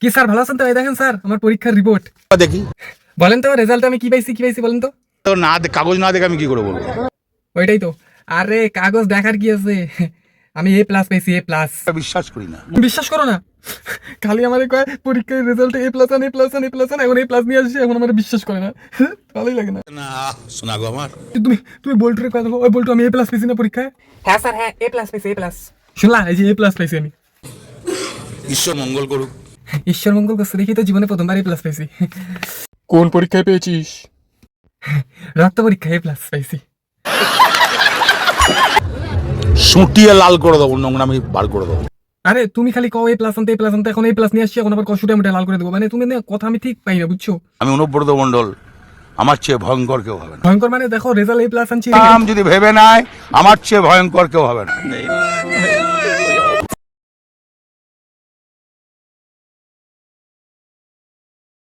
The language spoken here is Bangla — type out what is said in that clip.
কি স্যার ভালো আছেন তো? এই দেখেন স্যার আমার পরীক্ষার রিপোর্ট। দেখি বলেন তো রেজাল্ট আমি কি পাইছি বলেন তো। তো না কাগজ না দেখে আমি কি করে বলবো? ওইটাই তো। আরে কাগজ দেখার কি আছে, আমি এ প্লাস পাইছি, এ প্লাস। বিশ্বাস করি না। বিশ্বাস করো না, খালি আমাদের কয় পরীক্ষার রেজাল্ট এ প্লাস আন, এ প্লাস আন, এ প্লাস আন, এখন এ প্লাস নিয়ে আসছে, এখন আমার বিশ্বাস করে না। ভালোই লাগে না। না শোনা গো আমার। তুমি তুমি বল্টুরে কয় দেখো, ওই বল্টু আমি এ প্লাস পেয়েছি না পরীক্ষায়। হ্যাঁ স্যার, হ্যাঁ এ প্লাস পেয়েছি, এ প্লাস। শুনলা, এই যে এ প্লাস পাইছি আমি। ঈশ্বর মঙ্গল করুক। ঈশ্বর মঙ্গল করছে দেখি তো জীবনে প্রথমবার এ প্লাস পাইছি। কোন পরীক্ষায় পেয়েছিস? রক্ত পরীক্ষায় এ প্লাস পাইছি। সুটিয়ে লাল করে দেবো, নোংরা আমি বার করে দেবো। আরে তুমি খালি কও এ প্লাস আনতে, এ প্লাস আনতে, এখন এ প্লাস নিয়ে আসছি, এখন আবার কষ্টটা মোটা লাল করে দেবো, মানে তুমি না কথা আমি ঠিক পাই না, বুঝছো? আমি অনুব্রত মন্ডল, আমার চেয়ে ভয়ঙ্কর কেউ হবে না। ভয়ঙ্কর মানে দেখো রেজাল্ট এ প্লাস আনছি। নাম যদি ভেবে নেয় আমার চেয়ে ভয়ঙ্কর কেউ হবে না।